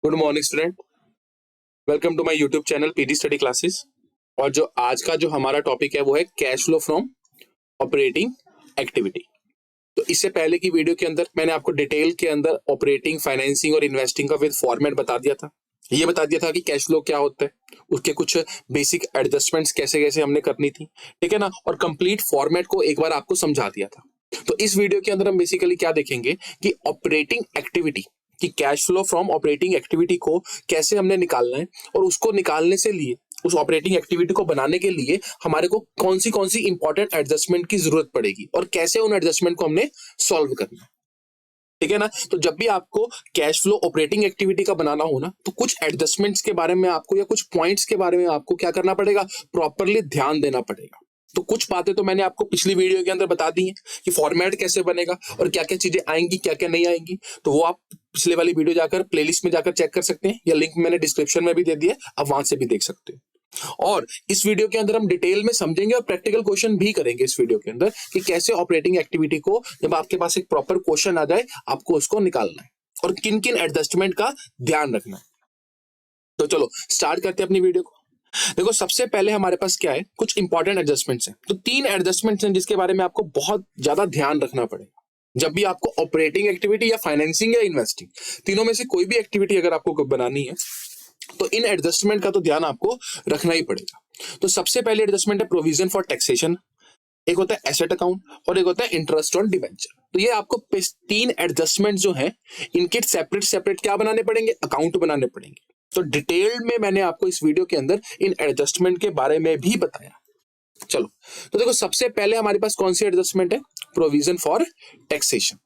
Good morning student, welcome to my YouTube channel PT study classes. और जो आज का जो हमारा टॉपिक है वो है cash flow from operating activity. तो इससे पहले की वीडियो के अंदर मैंने आपको डिटेल के अंदर ऑपरेटिंग, फाइनेंसिंग और इन्वेस्टिंग का विद फॉर्मेट बता दिया था। ये बता दिया था कि कैश फ्लो क्या होता है, उसके कुछ बेसिक एडजस्टमेंट्स कैसे कैसे हमने करनी थी, ठीक है ना। और कंप्लीट फॉर्मेट को एक बार आपको समझा दिया था। तो इस वीडियो के अंदर हम बेसिकली क्या देखेंगे कि ऑपरेटिंग एक्टिविटी कि cash flow from operating activity को कैसे हमने निकालना है, और उसको निकालने से लिए उस ऑपरेटिंग एक्टिविटी को बनाने के लिए हमारे को कौन सी इंपॉर्टेंट एडजस्टमेंट की जरूरत पड़ेगी और कैसे उन एडजस्टमेंट को हमने सॉल्व करना है, ठीक है ना। तो जब भी आपको कैश फ्लो ऑपरेटिंग एक्टिविटी का बनाना हो ना, तो कुछ एडजस्टमेंट्स के बारे में आपको या कुछ पॉइंट्स के बारे में आपको क्या करना पड़ेगा, प्रॉपरली ध्यान देना पड़ेगा। तो कुछ बातें तो मैंने आपको पिछली वीडियो के अंदर बता दी हैं कि फॉर्मेट कैसे बनेगा और क्या क्या चीजें आएंगी, क्या क्या नहीं आएंगी। तो वो आप पिछले वाली वीडियो जाकर प्लेलिस्ट में जाकर चेक कर सकते हैं, या लिंक मैंने डिस्क्रिप्शन में भी दे दिया, आप वहां से भी देख सकते हो। और इस वीडियो के अंदर हम डिटेल में समझेंगे और प्रैक्टिकल क्वेश्चन भी करेंगे इस वीडियो के अंदर कि कैसे ऑपरेटिंग एक्टिविटी को, जब आपके पास एक प्रॉपर क्वेश्चन आ जाए, आपको उसको निकालना है और किन किन एडजस्टमेंट का ध्यान रखना है। तो चलो स्टार्ट करते हैं अपनी वीडियो को। देखो, सबसे पहले हमारे पास क्या है, कुछ इंपॉर्टेंट एडजस्टमेंट्स हैं। तो 3 एडजस्टमेंट्स हैं जिसके बारे में आपको बहुत ज्यादा ध्यान रखना पड़ेगा जब भी आपको ऑपरेटिंग एक्टिविटी या फाइनेंसिंग या इन्वेस्टिंग, तीनों में से कोई भी एक्टिविटी अगर आपको बनानी है तो इन एडजस्टमेंट का तो ध्यान आपको रखना ही पड़ेगा। तो सबसे पहले एडजस्टमेंट है प्रोविजन फॉर टैक्सेशन, एक होता है एसेट अकाउंट और एक होता है इंटरेस्ट ऑन डिबेंचर। तो ये आपको 3 एडजस्टमेंट जो है इनके सेपरेट सेपरेट क्या बनाने पड़ेंगे, अकाउंट बनाने पड़ेंगे। तो डिटेल में मैंने आपको इस वीडियो के अंदर इन एडजस्टमेंट के बारे में भी बताया। चलो, तो देखो सबसे पहले हमारे पास कौन सी एडजस्टमेंट है, प्रोविजन फॉर टैक्सेशन।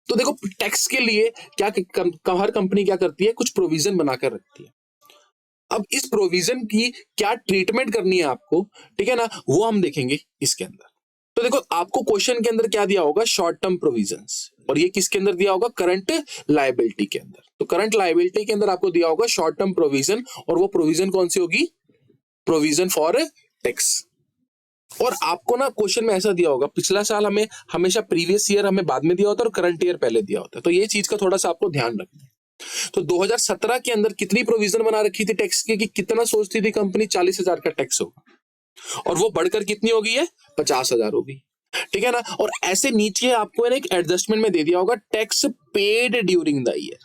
तो देखो, टैक्स के लिए क्या हर कंपनी क्या करती है, कुछ प्रोविजन बनाकर रखती है। अब इस प्रोविजन की क्या ट्रीटमेंट करनी है आपको, ठीक है ना, वो हम देखेंगे इसके अंदर। तो देखो, आपको क्वेश्चन के अंदर क्या दिया होगा, शॉर्ट टर्म प्रोविजंस, और ये किसके अंदर दिया होगा, करंट लायबिलिटी के अंदर। तो करंट लायबिलिटी के अंदर आपको दिया होगा शॉर्ट टर्म प्रोविजन, और वो प्रोविजन कौन सी होगी, प्रोविजन फॉर टैक्स। और आपको ना क्वेश्चन में ऐसा दिया होगा, पिछला साल हमें हमेशा प्रीवियस ईयर हमें बाद में दिया होता है और करंट ईयर पहले दिया होता है। तो ये चीज का थोड़ा सा आपको ध्यान रखना है। तो 2017 के अंदर कितनी प्रोविजन बना रखी थी टैक्स की, कि कितना सोचती थी कंपनी 40,000 का टैक्स होगा, और वो बढ़कर कितनी हो गई है, 50,000 हो गई, ठीक है ना। और ऐसे नीचे आपको एक एडजस्टमेंट में दे दिया होगा tax paid during the year.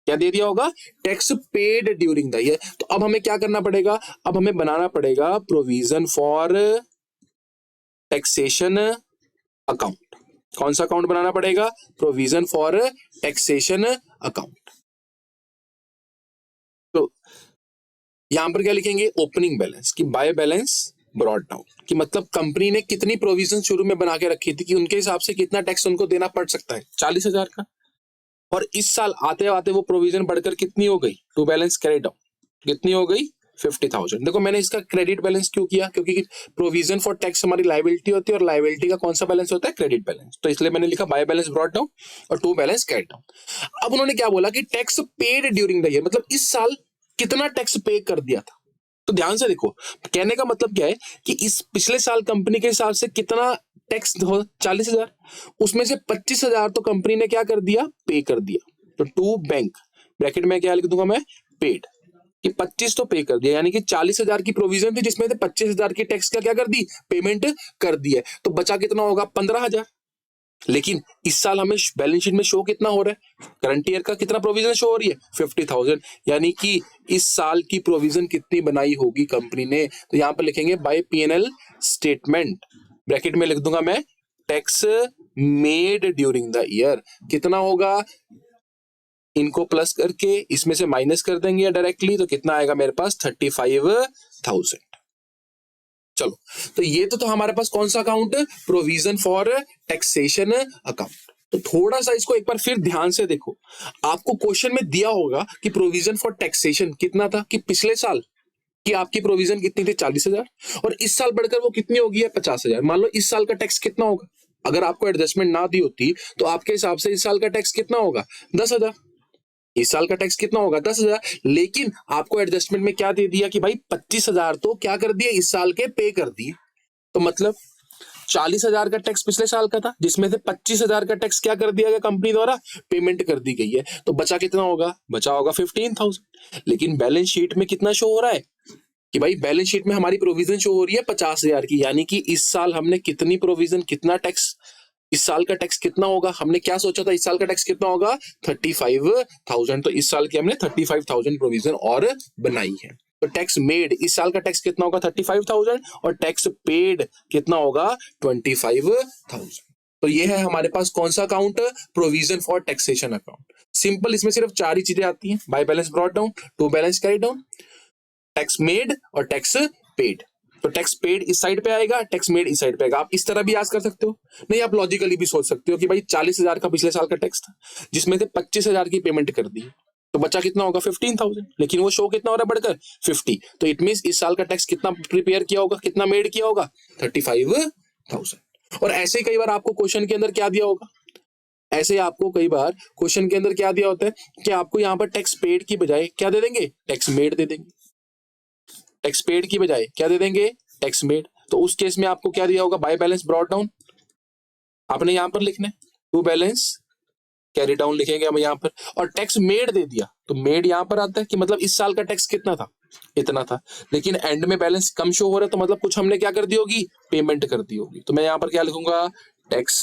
क्या दे दिया होगा, tax paid during the year. तो अब हमें क्या करना पड़ेगा, अब हमें बनाना पड़ेगा प्रोविजन फॉर टैक्सेशन अकाउंट। कौन सा अकाउंट बनाना पड़ेगा, प्रोविजन फॉर टैक्सेशन अकाउंट। तो यहां पर क्या लिखेंगे, ओपनिंग बैलेंस की बाय बैलेंस ब्रॉट डाउन, कि मतलब कंपनी ने कितनी प्रोविजन शुरू में बना के रखी थी कि उनके हिसाब से कितना टैक्स उनको देना पड़ सकता है, 40,000 का। और इस साल आते आते वो प्रोविजन बढ़कर कितनी हो गई, टू बैलेंस कैरी डाउन, कितनी हो गई, 50,000। देखो, मैंने इसका क्रेडिट बैलेंस क्यों किया, क्योंकि प्रोविजन फॉर टैक्स हमारी लायबिलिटी होती है और लायबिलिटी का कौन सा बैलेंस होता है, क्रेडिट बैलेंस। तो इसलिए मैंने लिखा बाय बैलेंस ब्रॉट डाउन और टू बैलेंस कैरी डाउन। अब उन्होंने क्या बोला कि tax paid during the year, मतलब इस साल कितना टैक्स पे कर दिया था। तो ध्यान से देखो, कहने का मतलब क्या है कि इस पिछले साल कंपनी के हिसाब से कितना टैक्स हो, 40,000, उसमें से 25,000 तो कंपनी ने क्या कर दिया, पे कर दिया। तो टू बैंक ब्रैकेट में क्या लिख दूंगा मैं, पेड, कि 25 तो पे कर दिया, यानी कि 40,000 की प्रोविजन थी जिसमें से 25,000 की टैक्स का क्या कर दी, पेमेंट कर दी है। तो बचा कितना होगा, 15,000। लेकिन इस साल हमें बैलेंस शीट में शो कितना हो रहा है, करंट ईयर का कितना प्रोविजन शो हो रही है, 50,000। यानी कि इस साल की प्रोविजन कितनी बनाई होगी कंपनी ने। तो यहां पर लिखेंगे बाय पीएनएल स्टेटमेंट, ब्रैकेट में लिख दूंगा मैं tax made during the year, कितना होगा, इनको प्लस करके इसमें से माइनस कर देंगे डायरेक्टली, तो कितना आएगा मेरे पास, 35,000। चलो, तो ये तो हमारे पास कौन सा अकाउंट है, प्रोविजन फॉर टैक्सेशन अकाउंट। तो थोड़ा सा इसको एक बार फिर ध्यान से देखो, आपको क्वेश्चन में दिया होगा कि प्रोविजन फॉर टैक्सेशन कितना था, कि पिछले साल कि आपकी प्रोविजन कितनी थी, 40,000, और इस साल बढ़कर वो कितनी होगी है, 50,000। मान लो इस साल का टैक्स कितना होगा, अगर आपको एडजस्टमेंट ना दी होती तो आपके हिसाब से इस साल का टैक्स कितना होगा, 10,000। इस साल का टैक्स कितना होगा, 10,000। लेकिन आपको एडजस्टमेंट में क्या दे दिया कि भाई 25,000 तो क्या कर दिए, इस साल के पे कर दिए। तो मतलब 40,000 का टैक्स पिछले साल का था, जिसमें से 25,000 का टैक्स क्या कर दिया गया कंपनी द्वारा, पेमेंट कर दी गई है। तो बचा कितना होगा, बचा होगा 15,000। लेकिन बैलेंस शीट में कितना शो हो रहा है कि भाई बैलेंस शीट में हमारी प्रोविजन शो हो रही है 50,000 की, यानी कि इस साल हमने कितनी प्रोविजन, कितना टैक्स, इस साल का टैक्स कितना होगा, हमने क्या सोचा था इस साल का टैक्स कितना होगा 35,000। तो इस साल की हमने 35,000 प्रोविजन और बनाई है। तो टैक्स मेड, इस साल का टैक्स कितना होगा 35,000 और टैक्स पेड कितना होगा 25,000। तो ये है हमारे पास कौन सा account, provision for taxation account. Simple, इसमें सिर्फ 4 ही चीजें आती हैं, by balance brought down, to balance carry down, tax made और टैक्स पेड। तो टैक्स पेड इस साइड पे आएगा, टैक्स मेड इस साइड पे आएगा। आप इस तरह भी याद कर सकते हो, नहीं आप लॉजिकली भी सोच सकते हो कि भाई 40,000 का पिछले साल का टैक्स था, जिसमें से 25,000 की पेमेंट कर दी, तो बचा कितना होगा 15,000, लेकिन वो शो कितना हो रहा है बढ़कर 50। तो इट मींस इस साल का टैक्स कितना प्रिपेयर किया होगा, कितना मेड किया होगा 35,000। और ऐसे कई बार आपको क्वेश्चन के अंदर क्या दिया होगा, ऐसे आपको कई बार क्वेश्चन के अंदर क्या दिया होता है कि आपको यहाँ पर टैक्स पेड की बजाय क्या दे देंगे, टैक्स मेड दे देंगे। टैक्स पेड की बजाय क्या दे देंगे, टैक्स मेड। तो उस केस में आपको क्या दिया होगा, बाय बैलेंस ब्रॉट डाउन आपने यहां पर लिखना है, टू बैलेंस कैरी डाउन लिखेंगे हम यहां पर, और टैक्स मेड दे दिया तो मेड यहां पर आता है कि मतलब इस साल का टैक्स कितना था, इतना था, लेकिन एंड में बैलेंस कम शो हो रहा है, तो मतलब कुछ हमने क्या कर दी होगी, पेमेंट कर दी होगी। तो मैं यहां पर क्या लिखूंगा, टैक्स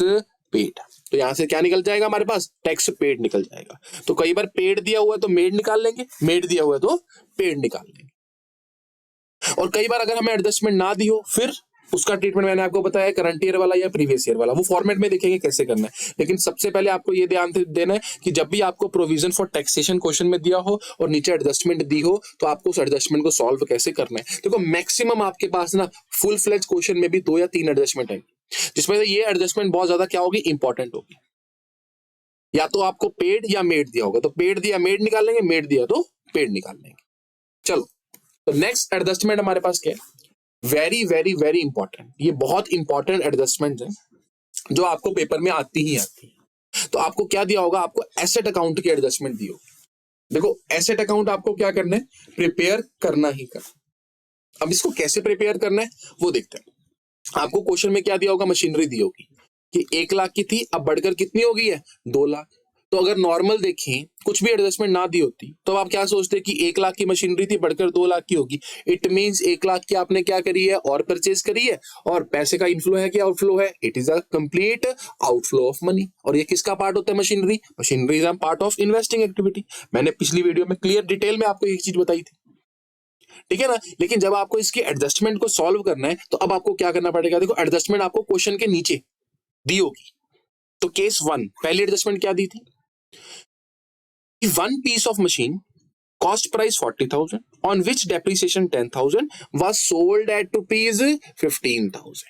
पेड। तो यहां से क्या निकल जाएगा हमारे पास, टैक्स पेड निकल जाएगा। तो कई बार पेड दिया हुआ है तो मेड निकाल लेंगे, मेड दिया हुआ है तो पेड निकाल लेंगे। और कई बार अगर हमें एडजस्टमेंट ना दी हो, फिर उसका ट्रीटमेंट मैंने आपको बताया करंट ईयर वाला या प्रीवियस ईयर वाला, वो फॉर्मेट में देखेंगे कैसे करना है। लेकिन सबसे पहले आपको ये ध्यान देना है कि जब भी आपको प्रोविजन फॉर टैक्सेशन क्वेश्चन में दिया हो और नीचे एडजस्टमेंट दी हो, तो आपको उस एडजस्टमेंट को सॉल्व कैसे करना है। देखो मैक्सिमम आपके पास ना फुल फ्लेज क्वेश्चन में भी 2 या 3 एडजस्टमेंट है, जिसमें से ये एडजस्टमेंट बहुत ज्यादा क्या होगी, इंपॉर्टेंट होगी। या तो आपको पेड या मेड दिया होगा, तो पेड दिया मेड निकाल लेंगे, मेड दिया तो पेड निकाल लेंगे। चलो, तो नेक्स्ट एडजस्टमेंट हमारे पास क्या है, वेरी वेरी वेरी इंपॉर्टेंट, ये बहुत इंपॉर्टेंट एडजस्टमेंट है जो आपको पेपर में आती ही आती है। तो आपको क्या दिया होगा, आपको एसेट अकाउंट की एडजस्टमेंट दी होगी। देखो एसेट अकाउंट आपको क्या करना है, प्रिपेयर करना ही करना। अब इसको कैसे प्रिपेयर करना है वो देखते हैं। आपको क्वेश्चन में क्या दिया होगा, मशीनरी दी होगी कि 1 लाख की थी, अब बढ़कर कितनी हो गई है 2 लाख। तो अगर नॉर्मल देखें, कुछ भी एडजस्टमेंट ना दी होती, तो आप क्या सोचते कि 1 लाख की मशीनरी थी बढ़कर 2 लाख की होगी। इट मींस 1 लाख की आपने क्या करी है, और परचेज करी है, और पैसे का इनफ्लो है कि आउटफ्लो है, it is a complete outflow of money. और ये किसका पार्ट होता है, machinery. Machinery is a part of investing activity. मैंने पिछली वीडियो में क्लियर डिटेल में आपको एक चीज बताई थी, ठीक है ना। लेकिन जब आपको इसकी एडजस्टमेंट को सॉल्व करना है, तो अब आपको क्या करना पड़ेगा, देखो एडजस्टमेंट आपको क्वेश्चन के नीचे दी होगी। तो केस 1 पहली एडजस्टमेंट क्या दी थी, one piece of machine cost price 40,000 on which depreciation 10,000 was sold at rupees 15,000।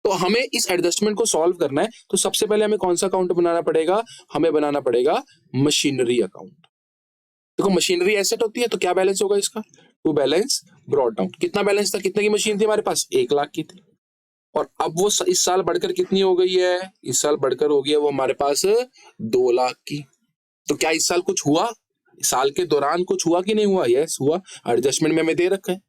तो हमें इस एडजस्टमेंट को सॉल्व करना है, तो सबसे पहले हमें कौन सा अकाउंट बनाना पड़ेगा, हमें बनाना पड़ेगा मशीनरी अकाउंट। देखो मशीनरी एसेट होती है, तो क्या बैलेंस होगा इसका, टू बैलेंस ब्रॉट डाउन। कितना बैलेंस था, कितने की मशीन थी हमारे पास, 1 लाख की थी, और अब वो इस साल बढ़कर कितनी हो गई है, इस साल बढ़कर हो गई है वो हमारे पास 2 लाख की। तो क्या इस साल कुछ हुआ, साल के दौरान कुछ हुआ कि नहीं हुआ, यस हुआ, एडजस्टमेंट में हमें दे रखा है।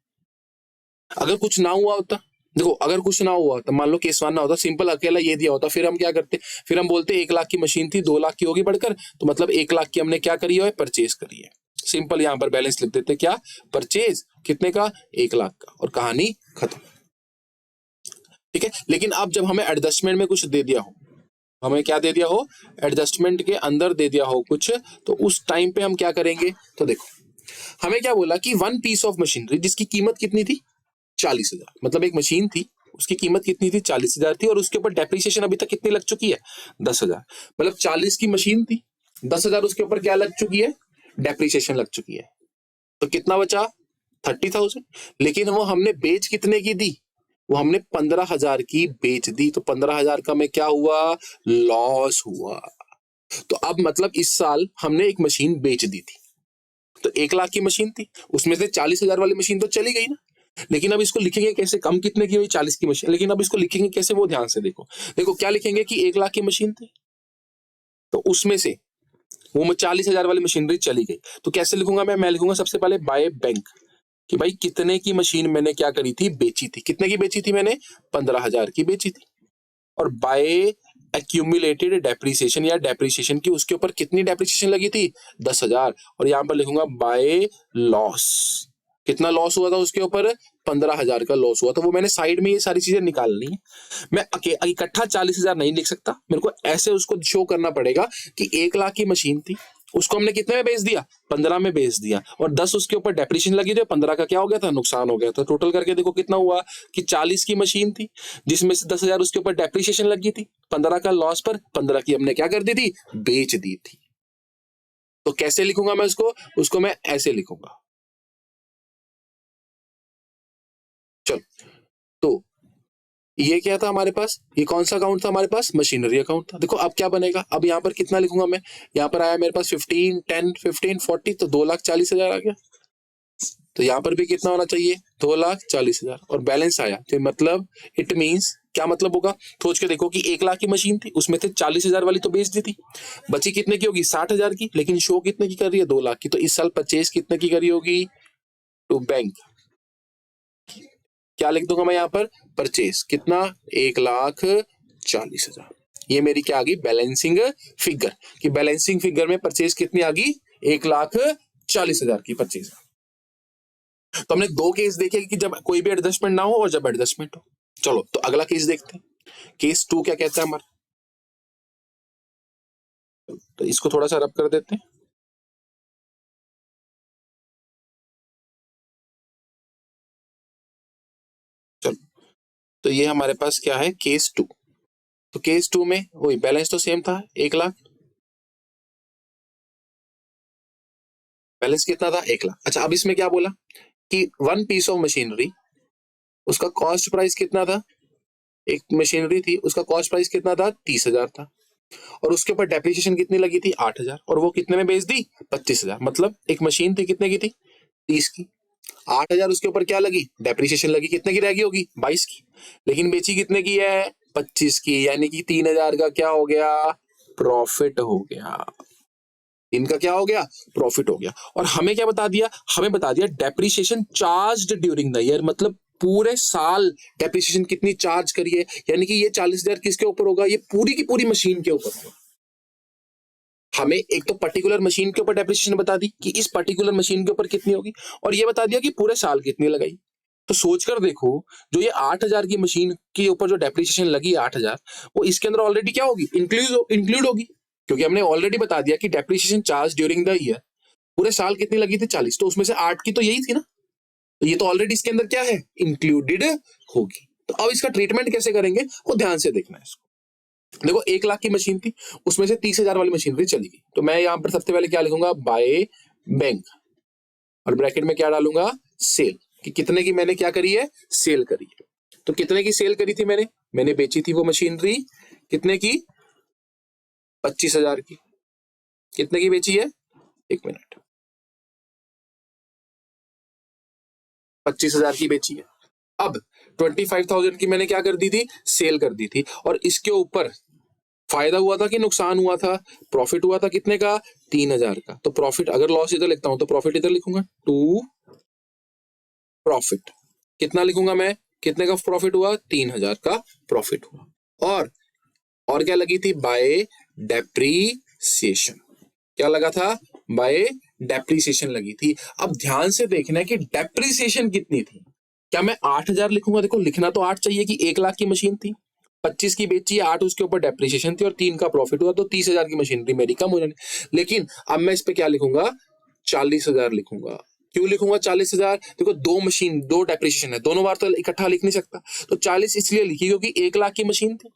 अगर कुछ ना हुआ होता, देखो अगर कुछ ना हुआ तो मान लो केस 1 ना होता, सिंपल अकेला ये दिया होता, फिर हम क्या करते, फिर हम बोलते 1 लाख की मशीन थी 2 लाख की होगी बढ़कर, तो मतलब 1 लाख की हमने क्या करी है, परचेज करी है। सिंपल यहां पर बैलेंस लिख देते, क्या परचेज कितने का, 1 लाख का, और कहानी खत्म, ठीक है। लेकिन अब जब हमें एडजस्टमेंट में कुछ दे दिया हो, हमें क्या दे दिया हो, एडजस्टमेंट के अंदर दे दिया हो कुछ, तो उस टाइम पे हम क्या करेंगे, तो देखो हमें क्या बोला कि 1 पीस ऑफ मशीनरी जिसकी कीमत कितनी थी 40,000, मतलब एक मशीन थी उसकी कीमत कितनी थी 40,000 थी, और उसके ऊपर डेप्रिसिएशन अभी तक कितनी लग चुकी है 10,000। मतलब 40 की मशीन थी, 10,000 उसके ऊपर क्या लग चुकी है, डेप्रिसिएशन लग चुकी है, तो कितना बचा 30,000। लेकिन वो हमने बेच कितने की दी, वो हमने 15,000 की बेच दी, तो 15,000 का में क्या हुआ, लॉस हुआ। तो अब मतलब इस साल हमने एक मशीन बेच दी थी, तो 1 लाख की मशीन थी, उसमें से 40,000 वाली मशीन तो चली गई ना। लेकिन अब इसको लिखेंगे कैसे, कम कितने की हुई 40 की मशीन, लेकिन अब इसको लिखेंगे कैसे, वो ध्यान से देखो। देखो क्या लिखेंगे कि 1 लाख की मशीन थी, तो उसमें से वो 40,000 वाली मशीनरी चली गई, तो कैसे लिखूंगा मैं लिखूंगा सबसे पहले बाय बैंक, कि भाई कितने की मशीन मैंने क्या करी थी, बेची थी। कितने की बेची थी मैंने, 15,000 की बेची थी। और बाय एक्यूमुलेटेड डेप्रिसिएशन या डेप्रिसिएशन की उसके ऊपर कितनी डेप्रिसिएशन लगी थी 10,000 और यहाँ पर लिखूंगा बाय लॉस कितना लॉस हुआ था उसके ऊपर 15,000 का लॉस हुआ। तो वो मैंने साइड में ये सारी चीजें निकालनी है। मैं इकट्ठा 40,000 नहीं लिख सकता, मेरे को ऐसे उसको शो करना पड़ेगा कि 1 लाख की मशीन थी, उसको हमने कितने में बेच दिया 15 में बेच दिया और 10 उसके ऊपर डेप्रिसिएशन लगी थी, 15 का क्या हो गया था नुकसान हो गया था। टोटल करके देखो कितना हुआ कि 40 की मशीन थी जिसमें से 10,000 उसके ऊपर डेप्रिसिएशन लगी थी, 15 का लॉस पर 15 की हमने क्या कर दी थी बेच दी थी। तो कैसे लिखूंगा मैं उसको मैं ऐसे लिखूंगा। चलो तो ये क्या था हमारे पास, ये कौन सा अकाउंट था हमारे पास मशीनरी अकाउंट था। देखो अब क्या बनेगा, अब यहाँ पर कितना लिखूंगा मैं, यहाँ पर आया मेरे पास 15 10 15 40 तो 2,40,000 आ गया। तो यहाँ पर भी कितना होना चाहिए 2,40,000 और बैलेंस आया। तो मतलब इट मींस क्या मतलब होगा, सोच के देखो कि 1 लाख की मशीन थी उसमें से 40,000 वाली तो बेच दी थी, बची कितने की होगी 60,000 की, लेकिन शो कितने की कर रही है 2 लाख की। तो इस साल परचेज कितने की करी होगी टू बैंक, क्या लिख दूंगा मैं यहाँ पर परचेज कितना 1,40,000। ये मेरी क्या आ गई बैलेंसिंग फिगर, कि बैलेंसिंग फिगर में परचेज कितनी आ गई 1,40,000 की परचेज। तो हमने दो केस देखे कि जब कोई भी एडजस्टमेंट ना हो और जब एडजस्टमेंट हो। चलो तो अगला केस देखते हैं, केस 2 क्या कहता है हमारा। तो इसको थोड़ा सा रब कर देते हैं। चलो तो ये हमारे पास क्या है केस 2। तो केस 2 में वही बैलेंस तो सेम था 1 लाख, बैलेंस कितना था 1 लाख। अच्छा अब इसमें क्या बोला कि वन पीस ऑफ मशीनरी, उसका कॉस्ट प्राइस कितना था, एक मशीनरी थी उसका कॉस्ट प्राइस कितना था 30,000 था और उसके ऊपर डेप्रिसिएशन कितनी लगी थी 8,000 और वो कितने में बेच दी 25,000। मतलब एक मशीन थी कितने की थी 30 की, 8,000 उसके ऊपर क्या लगी डेप्रिसिएशन लगी, कितने की रहेगी होगी 22 की, लेकिन बेची कितने की है 25 की, यानी कि 3,000 का क्या हो गया प्रॉफिट हो गया। इनका क्या हो गया प्रॉफिट हो गया। और हमें क्या बता दिया, हमें बता दिया depreciation charged during the year, मतलब पूरे साल डेप्रिसिएशन कितनी चार्ज करी है, यानी कि ये 40,000 किसके ऊपर होगा ये पूरी की पूरी मशीन के ऊपर होगा। हमें एक तो पर्टिकुलर मशीन के ऊपर डेप्रिसिएशन बता दी कि इस पर्टिकुलर मशीन के ऊपर कितनी होगी और ये बता दिया कि पूरे साल कितनी लगाई। तो सोचकर देखो जो ये 8,000 की मशीन के ऊपर जो डेप्रिसिएशन लगी 8,000 वो इसके अंदर ऑलरेडी क्या होगी इंक्लूड होगी, क्योंकि हमने ऑलरेडी बता दिया कि depreciation charge during the year पूरे साल कितनी लगी थी 40, तो उसमें से 8 की तो यही थी ना, तो ये तो ऑलरेडी इसके अंदर क्या है इंक्लूडेड होगी। तो अब इसका ट्रीटमेंट कैसे करेंगे वो ध्यान से देखना है इसको। देखो 1 लाख की मशीन थी उसमें से 30,000 वाली मशीनरी चली गई, तो मैं यहाँ पर सबसे पहले क्या लिखूंगा बाय बैंक और ब्रैकेट में क्या डालूंगा सेल, कि कितने की मैंने क्या करी है सेल करी है। तो कितने की सेल करी थी मैंने बेची थी वो मशीनरी कितने की 25,000 की, कितने की बेची है एक मिनट 25,000 की बेची है। अब 25,000 की मैंने क्या कर दी थी सेल कर दी थी और इसके ऊपर फायदा हुआ था कि नुकसान हुआ था, प्रॉफिट हुआ था कितने का 3,000 का। तो प्रॉफिट अगर लॉस इधर लिखता हूं तो प्रॉफिट इधर लिखूंगा टू प्रॉफिट, कितना लिखूंगा मैं कितने का प्रॉफिट हुआ 3,000 का प्रॉफिट हुआ। और क्या लगी थी बाय डेप्रीसिएशन, क्या लगा था बाय डेप्रीसिएशन लगी थी। अब ध्यान से देखना है कि डेप्रीसिएशन कितनी थी, क्या मैं 8,000 लिखूंगा, देखो लिखना तो 8 चाहिए कि 1 लाख की मशीन थी 25 की बेची 8 उसके ऊपर डेप्रिसिएशन थी और 3 का प्रॉफिट हुआ तो 30,000 की मशीनरी मेरी कम हो जानी। लेकिन अब मैं इस पे क्या लिखूंगा 40,000 लिखूंगा। क्यों लिखूंगा 40,000, देखो दो मशीन दो डेप्रिसिएशन है, दोनों बार तो इकट्ठा लिख नहीं सकता, तो 40 इसलिए लिखी क्योंकि 1 लाख की मशीन थी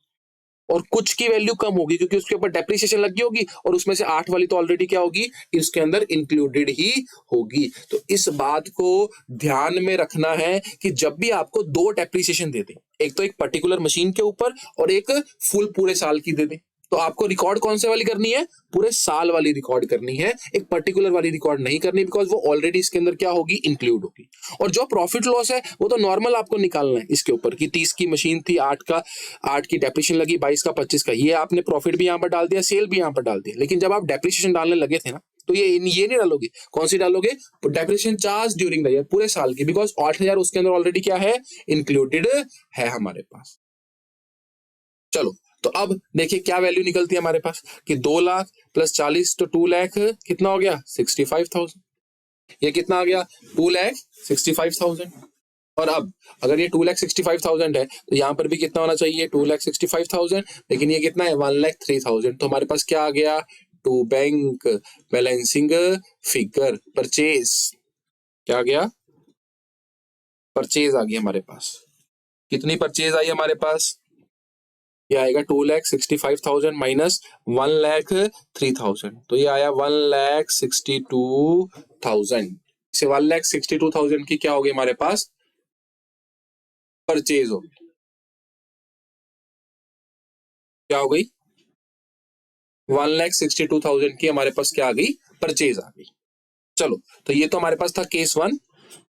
और कुछ की वैल्यू कम होगी क्योंकि उसके ऊपर डेप्रिसिएशन लगी होगी और उसमें से 8 वाली तो ऑलरेडी क्या होगी इसके अंदर इंक्लूडेड ही होगी। तो इस बात को ध्यान में रखना है कि जब भी आपको दो डेप्रिसिएशन दे दे, एक तो एक पर्टिकुलर मशीन के ऊपर और एक फुल पूरे साल की दे दे, तो आपको रिकॉर्ड कौन से वाली करनी है पूरे साल वाली रिकॉर्ड करनी है, एक पर्टिकुलर वाली रिकॉर्ड नहीं करनी, बिकॉज वो ऑलरेडी इसके अंदर क्या होगी इंक्लूड होगी। और जो प्रॉफिट लॉस है वो तो नॉर्मल आपको निकालना है इसके ऊपर कि 30 की मशीन थी 8 की डेप्रिसिएशन लगी 22 का 25 का, ये आपने प्रॉफिट भी यहाँ पर डाल दिया सेल भी यहाँ पर डाल दिया। लेकिन जब आप डेप्रिसिएशन डालने लगे थे ना तो ये नहीं डालोगे, कौन सी डालोगे depreciation charge during the year पूरे साल की, बिकॉज 8,000 उसके अंदर ऑलरेडी क्या है इंक्लूडेड है हमारे पास। चलो तो अब देखिए क्या वैल्यू निकलती है हमारे पास कि 2 लाख प्लस 40 तो 2 लाख कितना हो गया 65,000। ये कितना आ गया 2 लाख 65,000। और अब अगर ये 2 लाख 65,000 है तो यहाँ पर भी कितना होना चाहिए 2 लाख 65,000, लेकिन ये कितना है 1 लाख 3,000। तो हमारे पास क्या आ गया to bank balancing figure purchase, क्या आ गया परचेज आ गई हमारे पास। कितनी परचेज आई हमारे पास, ये आएगा 2 लाख 65,000 माइनस 1 लाख 3,000, तो ये आया 1 लाख 62,000। इसे 1 लाख 62,000 की क्या होगी हमारे पास परचेज होगी। क्या हो गई 1 लाख 62,000 की हमारे पास क्या आ गई परचेज आ गई। चलो तो ये तो हमारे पास था केस 1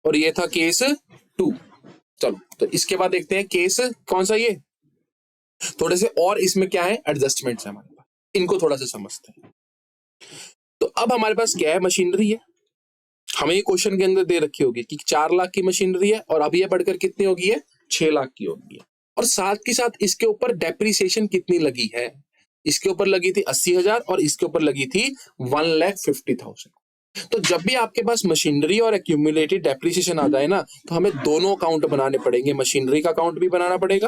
और ये था केस 2। चलो तो इसके बाद देखते हैं केस कौन सा, ये थोड़े से और इसमें क्या है एडजस्टमेंट्स है हमारे पास, इनको थोड़ा सा समझते हैं। तो अब हमारे पास क्या है मशीनरी है, हमें ये क्वेश्चन के अंदर दे रखी होगी कि 4 लाख की मशीनरी है और अब ये बढ़कर कितनी होगी है 6 लाख की होगी है। और साथ के साथ इसके ऊपर डेप्रीसिएशन कितनी लगी है, इसके ऊपर लगी थी 80,000 और इसके ऊपर लगी थी 1,50,000। तो जब भी आपके पास मशीनरी और एक्यूमुलेटेड डेप्रीसिएशन आ जाए ना तो हमें दोनों अकाउंट बनाने पड़ेंगे, मशीनरी का अकाउंट भी बनाना पड़ेगा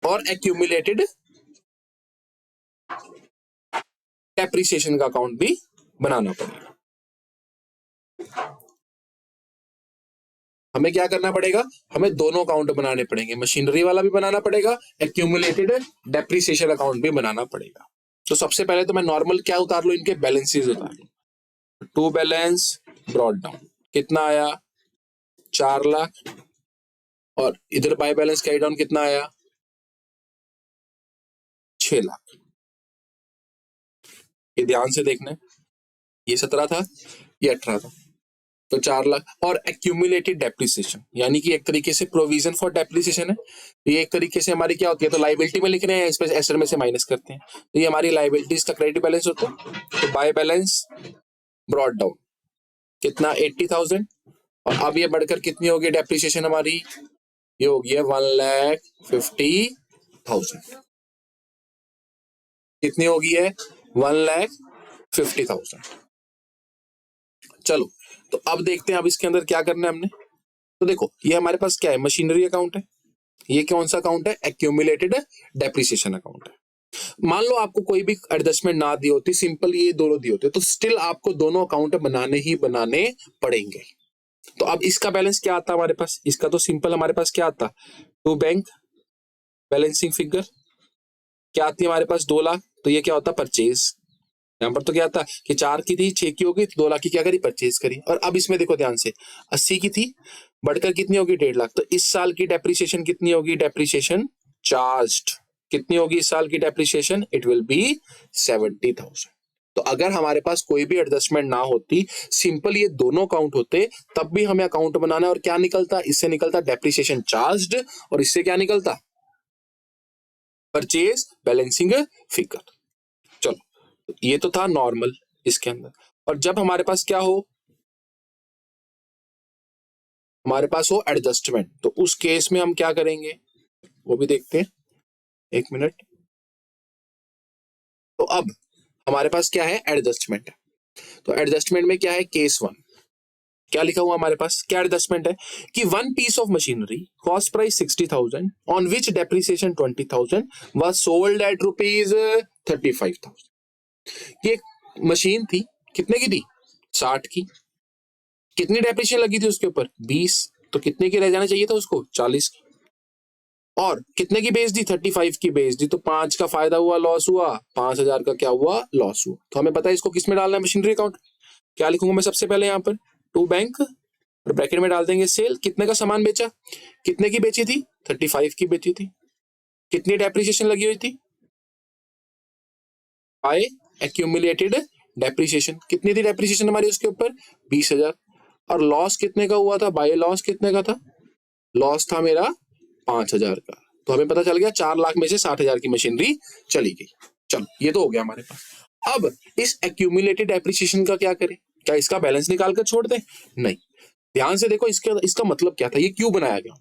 और एक्यूमुलेटेड डेप्रीसिएशन का अकाउंट भी बनाना पड़ेगा। हमें क्या करना पड़ेगा, हमें दोनों अकाउंट बनाने पड़ेंगे, मशीनरी वाला भी बनाना पड़ेगा, एक्यूमुलेटेड डेप्रीसिएशन अकाउंट भी बनाना पड़ेगा। तो सबसे पहले तो मैं नॉर्मल क्या उतार लूं, इनके बैलेंसेस उतार लूं। टू बैलेंस ब्रॉट डाउन कितना आया 4 लाख और इधर बाय बैलेंस कैरी डाउन कितना आया 6 लाख। ये ध्यान से देखना है, ये 17 था ये 18 था, तो 4 लाख। और एक्यूमुलेटेड डेप्रिसिएशन यानी कि एक तरीके से प्रोविजन फॉर डेप्रिसिएशन है, ये एक तरीके से हमारी क्या होती है, तो लाइबिलिटी में लिख रहे हैं, इस पे एसेट में से माइनस करते हैं, तो ये हमारी लाइबिलिटीज का क्रेडिट बैलेंस होता है। तो बाय बैलेंस ब्रॉट डाउन कितना 80,000 और अब ये बढ़कर कितनी होगी डेप्रिसिएशन हमारी, ये होगी 1,50,000। कितनी होगी है 1,50,000। चलो तो अब देखते हैं अब इसके अंदर क्या करना है हमने। तो देखो ये हमारे पास क्या है मशीनरी अकाउंट है, ये कौन सा अकाउंट है एक्यूमुलेटेड डेप्रिसिएशन अकाउंट है। मान लो आपको कोई भी एडजस्टमेंट ना दी होती, सिंपल ये दोनों दी होते, तो स्टिल आपको दोनों अकाउंट बनाने ही बनाने पड़ेंगे। तो अब इसका बैलेंस क्या आता हमारे पास, इसका तो सिंपल हमारे पास क्या आता टू बैंक बैलेंसिंग फिगर क्या आती है हमारे पास 2 लाख, तो ये क्या होता परचेज। यहाँ पर तो क्या था कि 4 की थी 6 की होगी तो 2 लाख की क्या करी परचेज करी। और अब इसमें देखो ध्यान से 80 की थी बढ़कर कितनी होगी 1.5 लाख, तो इस साल की डेप्रिसिएशन कितनी होगी, डेप्रिसिएशन चार्ज्ड कितनी होगी इस साल की डेप्रिसिएशन, इट विल बी 70,000। तो अगर हमारे पास कोई भी एडजस्टमेंट ना होती, सिंपल ये दोनों अकाउंट होते, तब भी हमें अकाउंट बनाना है और क्या निकलता, इससे निकलता डेप्रिसिएशन चार्ज्ड और इससे क्या निकलता परचेज बैलेंसिंग फिगर। चलो ये तो था नॉर्मल इसके अंदर। और जब हमारे पास क्या हो, हमारे पास हो एडजस्टमेंट, तो उस केस में हम क्या करेंगे वो भी देखते हैं, एक मिनट। तो अब हमारे पास क्या है एडजस्टमेंट है, तो एडजस्टमेंट में क्या है केस 1 क्या लिखा हुआ हमारे पास, क्या एडजस्टमेंट है कि one piece of machinery cost price 60,000 on which depreciation 20,000 was sold at ₹35,000। ये मशीन थी कितने की थी 60 की, कितनी डेप्रिसिएशन लगी थी उसके ऊपर 20, तो कितने की रह जाना चाहिए था उसको 40, और कितने की बेच दी 35 की बेच दी, तो 5 का फायदा हुआ लॉस हुआ, 5,000 का क्या हुआ लॉस हुआ। तो हमें पता है इसको किस में डालना है मशीनरी अकाउंट, क्या लिखूंगा मैं सबसे पहले यहाँ पर टू बैंक और ब्रैकेट में डाल देंगे सेल, कितने का सामान बेचा, कितने की बेची थी 35 की बेची थी, कितनी डेप्रिसिएशन लगी हुई थी बाय एक्यूमुलेटेड डेप्रिसिएशन, कितनी थी डेप्रिसिएशन हमारी उसके ऊपर 20,000, और लॉस कितने का हुआ था बाय लॉस कितने का था, लॉस था मेरा 5,000 का। तो हमें पता चल गया 4 लाख में से 60,000 की मशीनरी चली गई। चलो ये तो हो गया हमारे पास। अब इस एक्यूमुलेटेड डेप्रिसिएशन का क्या करें, क्या इसका बैलेंस निकाल कर छोड़ दें, नहीं, ध्यान से देखो इसका मतलब क्या था, ये क्यों बनाया गया।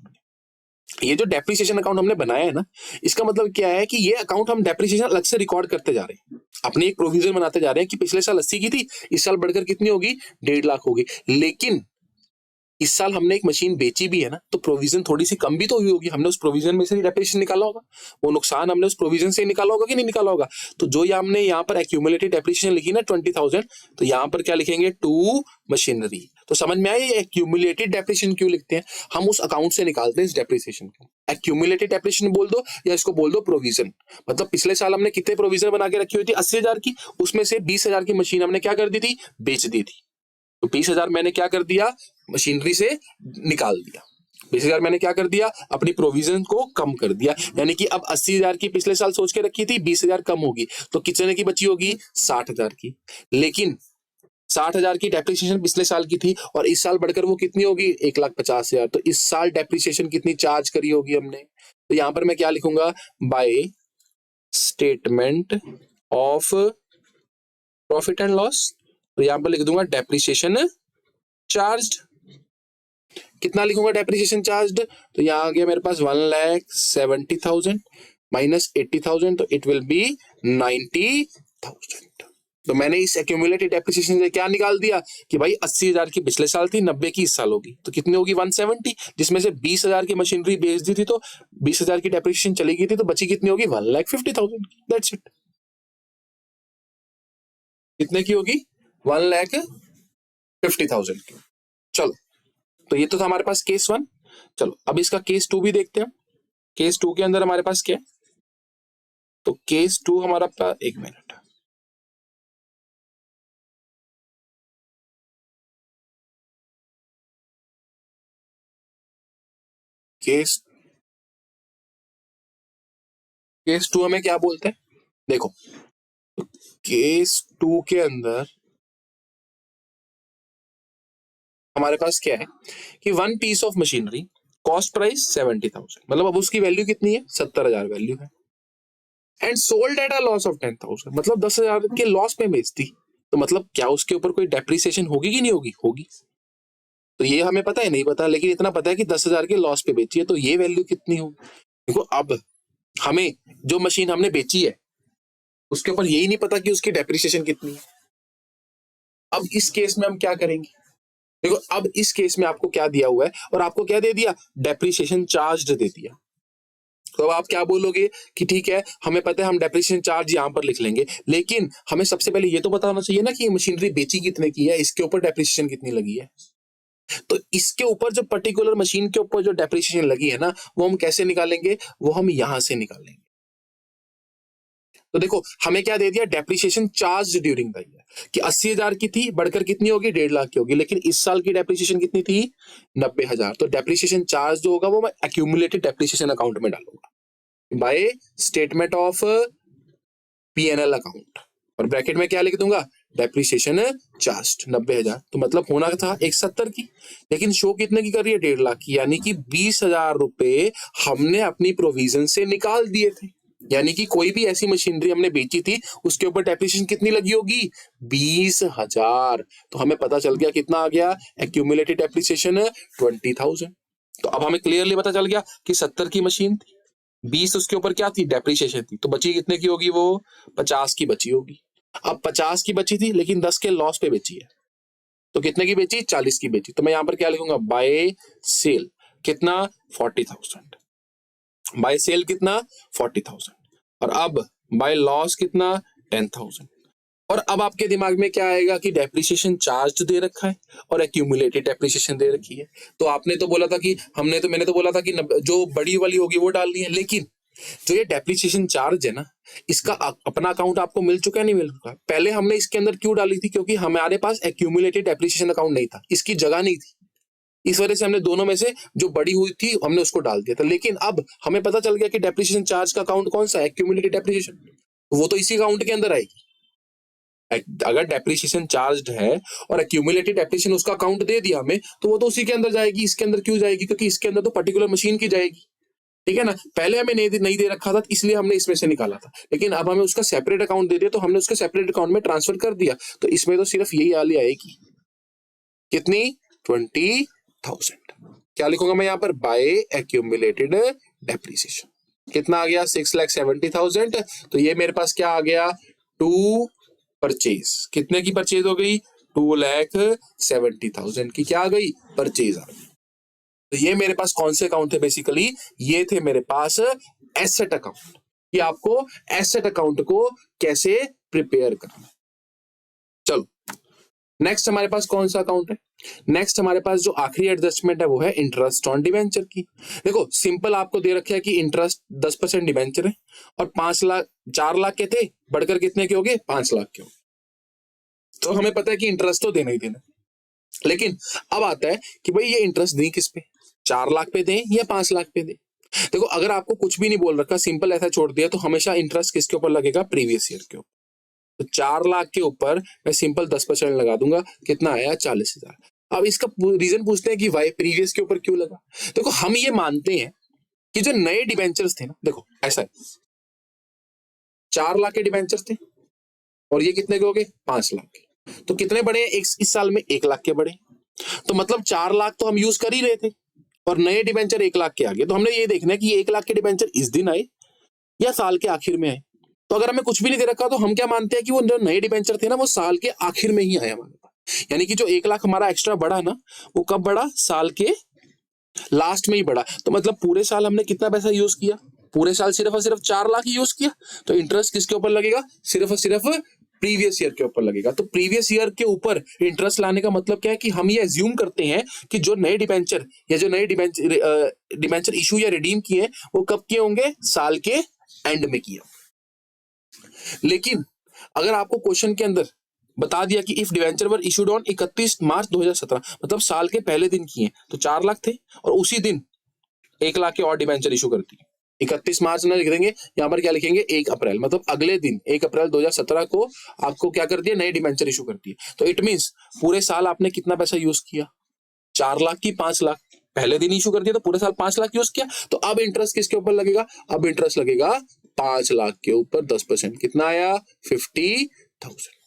ये जो डेप्रिसिएशन अकाउंट हमने बनाया है ना, इसका मतलब क्या है कि ये अकाउंट हम डेप्रिसिएशन अलग से रिकॉर्ड करते जा रहे हैं, अपने एक प्रोविजन बनाते जा रहे हैं कि पिछले साल 80 की थी, इस साल बढ़कर कितनी होगी, 1.5 लाख होगी। लेकिन इस साल हमने एक मशीन बेची भी है ना, तो प्रोविजन थोड़ी सी कम भी तो हुई होगी, हमने उस प्रोविजन में से डेप्रिसिएशन निकाला होगा, वो नुकसान हमने उस प्रोविजन से निकाला होगा कि नहीं निकाला होगा। तो जो ये हमने यहाँ पर एक्यूमुलेटेड डेप्रिसिएशन लिखी ना 20,000, तो यहाँ पर क्या लिखेंगे, टू मशीनरी। तो समझ में आया ये एक्यूमुलेटेड डेप्रिसिएशन क्यों लिखते हैं, हम उस अकाउंट से निकालते हैं इस डेप्रिसिएशन को। एक्यूमुलेटेड डेप्रिसिएशन बोल दो या इसको बोल दो प्रोविजन, मतलब पिछले साल हमने कितने प्रोविजन बना के रखी हुई थी, 80,000 की, उसमें से 20,000 की मशीन हमने क्या कर दी थी, बेच दी थी। तो 20,000 मैंने क्या कर दिया, मशीनरी से निकाल दिया। 20,000 मैंने क्या कर दिया, अपनी प्रोविजन को कम कर दिया, यानी कि अब 80,000 की पिछले साल सोच के रखी थी, 20,000 कम होगी, तो कितने की बची होगी, 60,000 की। लेकिन 60,000 की डेप्रिसिएशन पिछले साल की थी और इस साल बढ़कर वो कितनी होगी, 1,50,000। तो इस साल डेप्रिसिएशन कितनी चार्ज करी होगी हमने, तो यहां पर मैं क्या लिखूंगा, by statement of profit and loss. तो यहां पर लिख दूंगा डेप्रिसिएशन चार्ज। कितना लिखूंगा डेप्रिसिएशन चार्ज, तो यहाँ आ गया मेरे पास 1,70,000 माइनस 80,000, तो इट विल बी 90,000। तो मैंने इस एक्यूमुलेटेड डेप्रिसिएशन से क्या निकाल दिया कि भाई 80,000 की पिछले साल थी, 90 की इस साल होगी, तो कितनी होगी, 170, जिसमें से 20,000 की मशीनरी बेच दी थी, तो 20,000 की डेप्रिसिएशन चली गई थी, तो बची कितनी होगी, 1,50,000। That's it. कितने की होगी, 1,50,000 की। चलो, तो ये तो था हमारे पास केस 1। चलो अब इसका केस 2 भी देखते हैं। केस 2 के अंदर हमारे पास क्या है, तो केस 2 हमारा, एक मिनट, केस 2 हमें क्या बोलते हैं, देखो केस 2 के अंदर हमारे पास क्या है कि one piece of machinery, cost price 70,000, मतलब अब उसकी वैल्यू कितनी है, 70,000 वैल्यू है, and sold at a loss of 10,000, मतलब 10,000 के लॉस में बेचती, तो मतलब क्या उसके ऊपर कोई डेप्रिसिएशन होगी कि नहीं होगी, होगी। तो ये हमें पता है, नहीं पता, लेकिन इतना पता है कि 10,000 के लॉस पे बेची है, तो ये वैल्यू कितनी होगी। देखो अब हमें जो मशीन हमने बेची है उसके ऊपर यही नहीं पता कि उसकी डेप्रिसिएशन कितनी है। अब इस केस में हम क्या करेंगे, देखो अब इस केस में आपको क्या दिया हुआ है, और आपको क्या दे दिया, डेप्रिसिएशन चार्ज दे दिया। तो अब आप क्या बोलोगे कि ठीक है, हमें पता है हम डेप्रिसिएशन चार्ज यहां पर लिख लेंगे, लेकिन हमें सबसे पहले ये तो पता होना चाहिए ना कि मशीनरी बेची कितने की है, इसके ऊपर डेप्रिसिएशन कितनी लगी है। तो इसके ऊपर जो पर्टिकुलर मशीन के ऊपर जो डेप्रिसिएशन लगी है ना, वो हम कैसे निकालेंगे, वो हम यहां से निकालेंगे। तो देखो हमें क्या दे दिया, depreciation charge during the year, कि 80,000 की थी, बढ़कर कितनी होगी, 1.5 लाख की होगी, लेकिन इस साल की डेप्रिसिएशन कितनी थी, 90,000। तो डेप्रिसिएशन चार्ज जो होगा वो मैं एक्यूमुलेटेड डेप्रिसिएशन अकाउंट में डालूंगा by statement of P&L account, और ब्रैकेट में क्या लिख दूंगा, डेप्रिसिएशन चार्ज 90,000। तो मतलब होना था 170 की, लेकिन शो कितने की कर रही है, 1.5 लाख की, यानी कि 20,000 रुपए हमने अपनी प्रोविजन से निकाल दिए थे। यानी कि कोई भी ऐसी मशीनरी हमने बेची थी, उसके ऊपर डेप्रिसिएशन कितनी लगी होगी, 20,000। तो हमें पता चल गया कितना आ गया, एक्यूमुलेटेड डेप्रिसिएशन 20,000। तो अब हमें क्लियरली पता चल गया कि 70 की मशीन थी, 20 उसके ऊपर क्या थी, डेप्रिसिएशन थी, तो बची कितने की होगी, वो 50 की बची होगी। अब 50 की बची थी, लेकिन 10 के लॉस पे बेची है, तो कितने की बेची, 40 की बेची। तो मैं यहां पर क्या लिखूंगा, बाय सेल कितना, 40,000, बाय सेल कितना, 40,000, और अब बाय लॉस कितना, 10,000। और अब आपके दिमाग में क्या आएगा कि डेप्रिसिएशन चार्ज दे रखा है और एक्यूमुलेटेड डेप्रिसिएशन दे रखी है। तो आपने तो बोला था कि मैंने तो बोला था कि जो बड़ी वाली होगी वो डालनी है, लेकिन जो ये डेप्रिसिएशन चार्ज है ना, इसका अपना अकाउंट आपको मिल चुका है, नहीं मिल चुका। पहले हमने इसके अंदर क्यों डाली थी, क्योंकि हमारे पास एक्यूमुलेटेड डेप्रिसिएशन अकाउंट नहीं था, इसकी जगह नहीं थी, इस वजह से हमने दोनों में से जो बड़ी हुई थी हमने उसको डाल दिया था। लेकिन अब हमें पता चल गया कि डेप्रिसिएशन चार्ज का अकाउंट कौन सा है, एक्यूमुलेटेड डेप्रिसिएशन, वो तो इसी अकाउंट के अंदर आएगी। अगर डेप्रिसिएशन चार्ज है और एक्यूमुलेटेड डेप्रिसिएशन उसका अकाउंट दे दिया हमें, तो वो तो उसी के अंदर जाएगी, इसके अंदर क्यों जाएगी, क्योंकि इसके अंदर तो पर्टिकुलर मशीन की जाएगी, ठीक है ना। पहले हमें नहीं दे रखा था, इसलिए हमने इसमें से निकाला था, लेकिन अब हमें उसका सेपरेट अकाउंट दे दिया, तो हमने उसके सेपरेट अकाउंट में ट्रांसफर कर दिया, तो इसमें तो सिर्फ यही वाली आएगी, कितनी, क्या लिखूंगा मैं यहाँ पर? By accumulated depreciation. कितना आ गया? 6,70,000। तो ये मेरे पास क्या आ गया? To purchase. कितने की परचेज हो गई? 2,70,000 की क्या आ गई? परचेज आ गई। तो ये मेरे पास कौन से अकाउंट थे? बेसिकली ये थे मेरे पास एसेट अकाउंट, कि आपको एसेट अकाउंट को कैसे प्रिपेयर करना। चलो नेक्स्ट हमारे पास कौन सा अकाउंट है? नेक्स्ट हमारे पास जो आखिरी एडजस्टमेंट है वो है इंटरेस्ट ऑन डिबेंचर की। देखो सिंपल आपको दे रखा है कि इंटरेस्ट 10% डिबेंचर है और 4 लाख के थे, बढ़कर कितने के हो गए? 5 लाख के हो गए। तो हमें पता है कि इंटरेस्ट तो देना ही देना, लेकिन अब आता है कि भाई ये इंटरेस्ट दें किस पे? 4 लाख पे दें या 5 लाख पे दें? देखो अगर आपको कुछ भी नहीं बोल रखा, सिंपल ऐसा छोड़ दिया, तो हमेशा इंटरेस्ट किसके ऊपर लगेगा? प्रीवियस ईयर के ऊपर। तो 4 लाख के ऊपर मैं सिंपल 10% लगा दूंगा। कितना आया? 40,000। अब इसका रीजन पूछते हैं कि वाई प्रीवियस के ऊपर क्यों लगा। देखो हम ये मानते हैं कि जो नए डिबेंचर्स थे ना, देखो ऐसा है, 4 लाख के डिबेंचर्स थे और ये कितने के हो गए? 5 लाख के। तो कितने बढ़े? इस साल में 1 लाख के बढ़े। तो मतलब 4 लाख तो हम यूज कर ही रहे थे और नए डिबेंचर 1 लाख के आ गए। तो हमने ये देखना है कि 1 लाख के डिबेंचर इस दिन आए या साल के आखिर में आए। तो अगर हमें कुछ भी नहीं दे रखा तो हम क्या मानते हैं कि वो जो नए डिबेंचर थे ना, वो साल के आखिर में ही आए हमारे पास। यानी कि जो 1 लाख हमारा एक्स्ट्रा बढ़ा ना, वो कब बढ़ा? साल के लास्ट में ही बढ़ा। तो मतलब पूरे साल हमने कितना पैसा यूज किया? पूरे साल सिर्फ और सिर्फ 4 लाख ही यूज किया। तो इंटरेस्ट किसके ऊपर लगेगा? सिर्फ और सिर्फ प्रीवियस ईयर के ऊपर लगेगा। तो प्रीवियस ईयर के ऊपर इंटरेस्ट लाने का मतलब क्या है कि हम ये अज्यूम करते हैं कि जो नए डिबेंचर या जो नए डिबेंचर इशू या रिडीम किए वो कब किए होंगे? साल के एंड में किए। लेकिन अगर आपको क्वेश्चन के अंदर बता दिया कि if debenture were issued on 31 मार्च 2017, मतलब साल के पहले दिन किए, तो 4 लाख थे और उसी दिन 1 लाख के और डिवेंचर इशू करती है। 31 मार्च ना लिख देंगे, यहाँ पर क्या लिखेंगे? 1 अप्रैल, मतलब अगले दिन 1 अप्रैल 2017 को आपको क्या करती है? नए डिवेंचर इशू करती है। तो इट मींस पूरे साल आपने कितना पैसा यूज किया? 4 लाख की 5 लाख पहले दिन इशू कर दिया, तो पूरे साल 5 लाख यूज किया। तो अब इंटरेस्ट किसके ऊपर लगेगा? अब इंटरेस्ट लगेगा 5 लाख के ऊपर 10%। कितना आया? 50,000।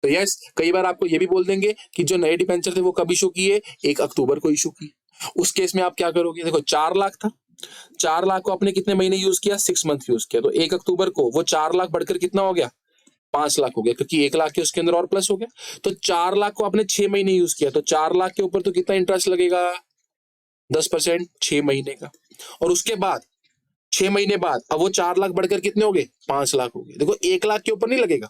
तो यस, कई बार आपको ये भी बोल देंगे कि जो नए डिबेंचर थे वो कब इशू किए? 1 अक्टूबर को इशू किए। उस केस में आप क्या करोगे? देखो 4 लाख था, 4 लाख को आपने कितने महीने यूज किया? 6 मंथ यूज किया। तो 1 अक्टूबर को वो 4 लाख बढ़कर कितना हो गया? 5 लाख हो गया, क्योंकि 1 लाख के उसके अंदर और प्लस हो गया। तो 4 लाख को आपने 6 महीने यूज किया, तो 4 लाख के ऊपर तो कितना इंटरेस्ट लगेगा? 10% 6 महीने का। और उसके बाद 6 महीने बाद अब वो 4 लाख बढ़कर कितने हो गए? 5 लाख हो गए। देखो 1 लाख के ऊपर नहीं लगेगा,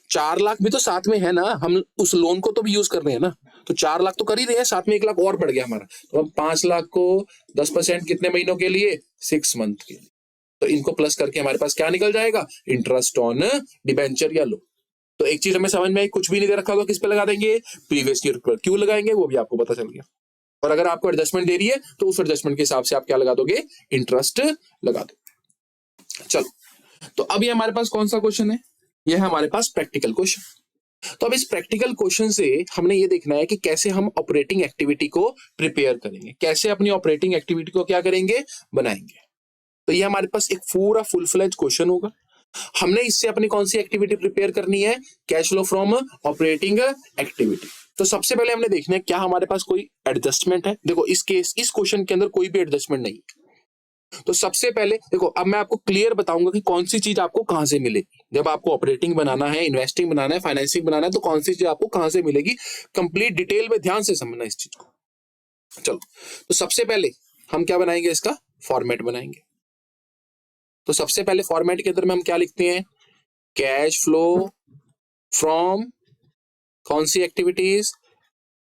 4 लाख भी तो साथ में है ना, हम उस लोन को तो भी यूज कर रहे हैं ना। तो 4 लाख तो कर ही रहे हैं, साथ में 1 लाख और बढ़ गया हमारा। तो अब 5 लाख को 10% कितने महीनों के लिए? 6 मंथ के लिए। तो इनको प्लस करके हमारे पास क्या निकल जाएगा? इंटरेस्ट ऑन डिबेंचर या लोन। तो एक चीज हमें समझ में आई, कुछ भी नहीं दे रखा होगा किस पे लगा देंगे? प्रीवियस ईयर पर। क्यों लगाएंगे वो भी आपको पता चल गया। और अगर आपको एडजस्टमेंट दे रही है तो उस एडजस्टमेंट के हिसाब से आप क्या लगा दोगे? इंटरेस्ट लगा दो। चलो तो अब ये हमारे पास कौन सा क्वेश्चन है? ये है हमारे पास प्रैक्टिकल क्वेश्चन। तो अब इस प्रैक्टिकल क्वेश्चन से हमने ये देखना है कि कैसे हम ऑपरेटिंग एक्टिविटी को प्रिपेयर करेंगे, कैसे अपनी ऑपरेटिंग एक्टिविटी को क्या करेंगे? बनाएंगे। तो ये हमारे पास एक पूरा फुल फ्लेज क्वेश्चन होगा। हमने इससे अपनी कौन सी एक्टिविटी प्रिपेयर करनी है? Cash flow from operating activity. तो सबसे पहले हमने देखना है क्या हमारे पास कोई एडजस्टमेंट है। देखो इस क्वेश्चन के अंदर कोई भी एडजस्टमेंट नहीं है। तो सबसे पहले देखो, अब मैं आपको क्लियर बताऊंगा कि कौन सी चीज आपको कहां से मिलेगी। जब आपको ऑपरेटिंग बनाना है, इन्वेस्टिंग बनाना है, फाइनेंसिंग बनाना है, तो कौन सी चीज आपको कहां से मिलेगी, कंप्लीट डिटेल में ध्यान से समझना इस चीज को। चलो तो सबसे पहले हम क्या बनाएंगे? इसका फॉर्मेट बनाएंगे। तो सबसे पहले फॉर्मेट के अंदर में हम क्या लिखते हैं? कैश फ्लो फ्रॉम कौन सी एक्टिविटीज?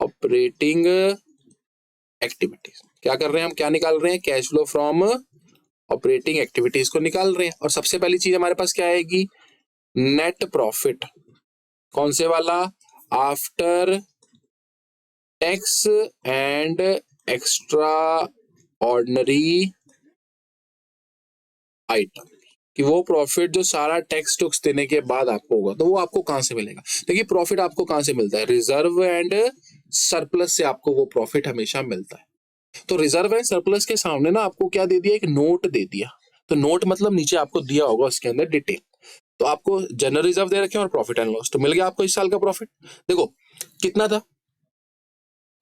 Operating activities. क्या कर रहे हैं हम? क्या निकाल रहे हैं? Cash flow from operating activities को निकाल रहे हैं। और सबसे पहली चीज हमारे पास क्या आएगी? Net profit. कौन से वाला? After tax and extra ordinary item, कि वो प्रॉफिट जो सारा टैक्स टुक्स देने के बाद आपको होगा, तो वो आपको कहां से मिलेगा? देखिए प्रॉफिट आपको कहां से मिलता है? रिजर्व एंड सरप्लस से आपको वो प्रॉफिट हमेशा मिलता है। तो रिजर्व एंड सरप्लस के सामने ना आपको क्या दे दिया? एक नोट दे दिया। तो नोट मतलब नीचे आपको दिया होगा उसके अंदर डिटेल। तो आपको जनरल रिजर्व दे रखे और प्रॉफिट एंड लॉस, तो मिल गया आपको इस साल का प्रॉफिट। देखो कितना था?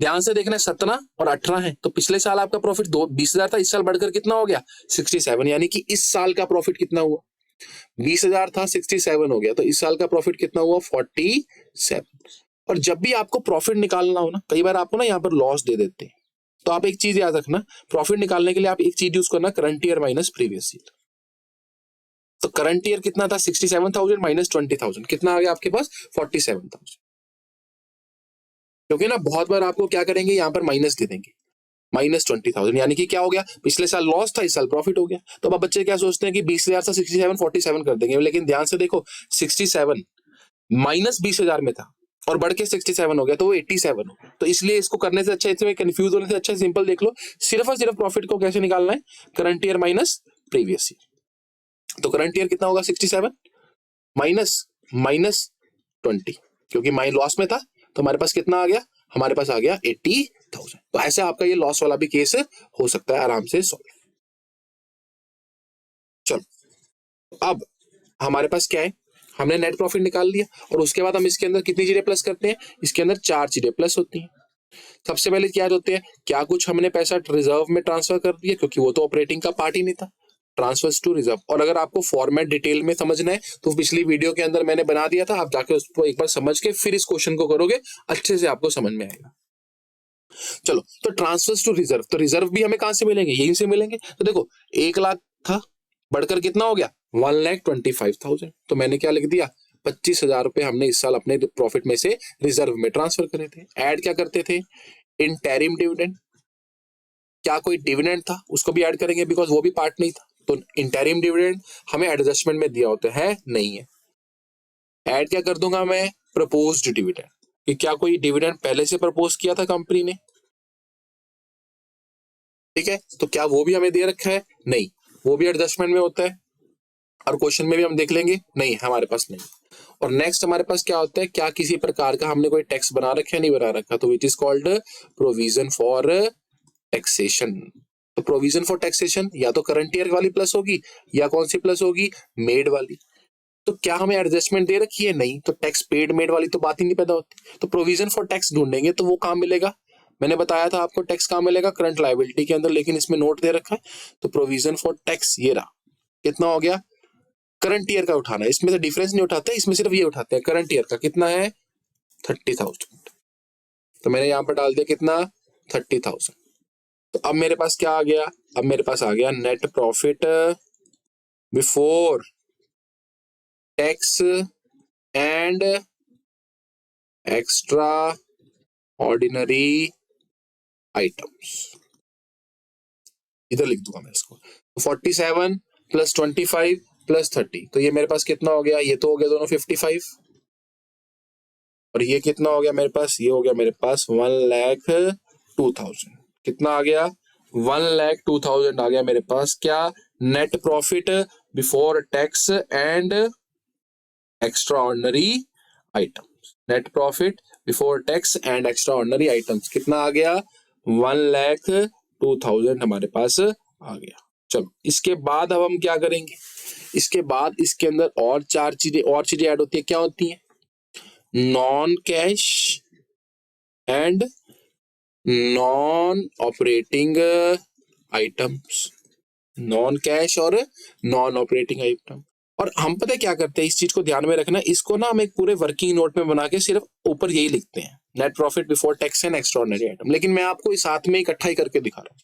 ध्यान से देखना, 17 और 18 है, तो पिछले साल आपका प्रॉफिट 20,000 था, इस साल बढ़कर कितना हो गया 67, यानी कि इस साल का प्रॉफिट कितना हुआ, 20,000 था 67 हो गया, तो इस साल का प्रॉफिट कितना हुआ 47। और जब भी आपको प्रॉफिट निकालना हो ना, कई बार आपको ना यहाँ पर लॉस दे देते हैं, तो आप एक चीज याद रखना, प्रॉफिट निकालने के लिए आप एक चीज यूज करना, current year minus previous year. तो करंट ईयर कितना था 67,000 माइनस 20,000, कितना आ गया आपके पास 47,000। क्योंकि ना बहुत बार आपको क्या करेंगे, यहाँ पर माइनस दे देंगे, माइनस 20,000, यानी कि क्या हो गया, पिछले साल लॉस था, इस साल प्रॉफिट हो गया। तो अब बच्चे क्या सोचते हैं कि 20,000 से 67 47 कर देंगे, लेकिन ध्यान से देखो 67 माइनस 20,000 में था और बढ़ के 67 हो गया, तो वो 87 हो गया। तो इसलिए इसको करने से अच्छा, इसमें कंफ्यूज होने से अच्छा सिंपल देख लो, सिर्फ और सिर्फ प्रॉफिट को कैसे निकालना है, current year minus previous year. तो करंट ईयर कितना होगा 67 माइनस माइनस 20, क्योंकि माइन लॉस में था, तो हमारे पास कितना आ गया, हमारे पास आ गया 80,000। तो ऐसे आपका ये लॉस वाला भी केस हो सकता है आराम से सॉल्व। चलो अब हमारे पास क्या है, हमने नेट प्रॉफिट निकाल लिया, और उसके बाद हम इसके अंदर कितनी चीजें प्लस करते हैं, इसके अंदर 4 चीजें प्लस होती हैं। सबसे पहले क्या होते हैं, क्या कुछ हमने पैसा रिजर्व में ट्रांसफर कर दिया, क्योंकि वो तो ऑपरेटिंग का पार्ट ही नहीं था, ट्रांसफर्स टू रिजर्व। और अगर आपको फॉर्मेट डिटेल में समझना है तो पिछली वीडियो के अंदर मैंने बना दिया था, आप जाके उसको एक बार समझ के फिर इस क्वेश्चन को करोगे, अच्छे से आपको समझ में आएगा। चलो, तो ट्रांसफर्स टू रिजर्व, तो रिजर्व भी हमें कहां से मिलेंगे, यहीं से मिलेंगे। तो देखो 1 लाख था, बढ़कर कितना हो गया 1,25,000, तो मैंने क्या लिख दिया 25,000 रुपए हमने इस साल अपने प्रॉफिट में से रिजर्व में ट्रांसफर करे थे। ऐड क्या करते थे, इंटरिम डिविडेंड, क्या कोई डिविडेंड था उसको भी ऐड करेंगे, बिकॉज वो भी पार्ट नहीं था, तो इंटरिम डिविडेंड हमें एडजस्टमेंट में दिया होता है, नहीं है। ऐड क्या कर दूंगा मैं, प्रपोज्ड डिविडेंड, कि क्या कोई डिविडेंड पहले से प्रपोज किया था कंपनी ने, ठीक है, तो क्या वो भी हमें दे रखा है, नहीं, वो भी एडजस्टमेंट में होता है, और क्वेश्चन में भी हम देख लेंगे, नहीं हमारे पास नहीं। और नेक्स्ट हमारे पास क्या होता है, क्या किसी प्रकार का हमने कोई टैक्स बना रखा है, नहीं बना रखा, तो which is called provision for taxation. तो प्रोविजन फॉर टैक्सेशन या तो करंट ईयर वाली प्लस होगी, या कौन सी प्लस होगी, मेड वाली। तो क्या हमें एडजस्टमेंट दे रखी है, नहीं, तो टैक्स पेड मेड वाली तो बात ही नहीं पैदा होती। तो प्रोविजन फॉर टैक्स ढूंढेंगे तो वो कहां मिलेगा, मैंने बताया था आपको टैक्स कहां मिलेगा, करंट लायबिलिटी के अंदर, लेकिन इसमें नोट दे रखा है। तो प्रोविजन फॉर टैक्स ये रहा, कितना हो गया, करंट ईयर का उठाना है, इसमें से डिफरेंस नहीं उठाते, इसमें सिर्फ ये उठाते हैं, करंट ईयर का कितना है 30,000, तो मैंने यहां पर डाल दिया कितना 30,000। तो अब मेरे पास क्या आ गया, अब मेरे पास आ गया net profit before tax and extra ordinary items, इधर लिख दूंगा मैं इसको। 47 प्लस 25 प्लस 30, तो ये मेरे पास कितना हो गया, ये तो हो गया दोनों 55, और ये कितना हो गया मेरे पास, ये हो गया मेरे पास 1,02,000, कितना आ गया 1,02,000 आ गया मेरे पास, क्या net profit before tax and extra ordinary items, net profit before tax and extra ordinary items कितना आ गया 1,02,000 हमारे पास आ गया। चलो इसके बाद अब हम क्या करेंगे, इसके बाद इसके अंदर और 4 चीजें ऐड होती है, क्या होती है, non cash and non operating items, non cash और नॉन ऑपरेटिंग आइटम। और हम पता है क्या करते हैं, इस चीज को ध्यान में रखना, इसको ना हम एक पूरे वर्किंग नोट में बना के सिर्फ ऊपर यही लिखते हैं, net profit before tax and extraordinary item, लेकिन मैं आपको इस साथ में इकट्ठा ही करके दिखा रहा हूँ।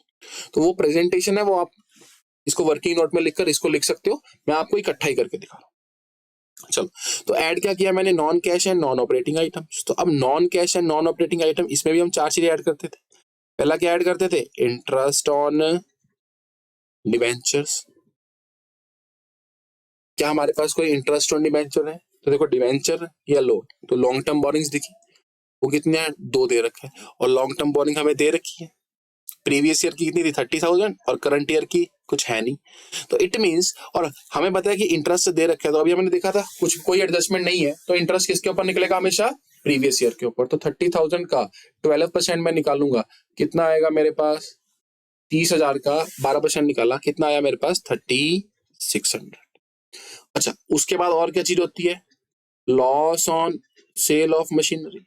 तो वो प्रेजेंटेशन है, वो आप इसको वर्किंग नोट में लिखकर इसको लिख सकते हो, मैं आपको इकट्ठा ही करके दिखा रहा हूँ। चलो, तो ऐड क्या किया मैंने, non cash and non operating items. तो अब non cash and non operating item, इसमें भी हम 4 चीजें ऐड करते थे। पहला क्या ऐड करते थे, इंटरेस्ट ऑन डिवेंचर्स, क्या हमारे पास कोई इंटरेस्ट ऑन डिवेंचर है, तो देखो डिवेंचर या लोन, तो लॉन्ग टर्म बोरिंग्स दिखी, वो कितने हैं 2 दे रखे हैं, और लॉन्ग टर्म बोरिंग हमें दे रखी है, प्रीवियस ईयर की कितनी थी 30,000 और करंट ईयर की कुछ है नहीं, तो इट मींस, और हमें पता है कि इंटरेस्ट दे रखा है, तो अभी हमने देखा था कुछ कोई एडजस्टमेंट नहीं है, तो इंटरेस्ट किसके ऊपर निकलेगा हमेशा, प्रीवियस ईयर के ऊपर। तो 30,000 का 12% में निकालूंगा, कितना आएगा मेरे पास, 30,000 का 12% निकाला, कितना आया मेरे पास 3,600। अच्छा, उसके बाद और क्या चीज होती है, loss on sale of machinery,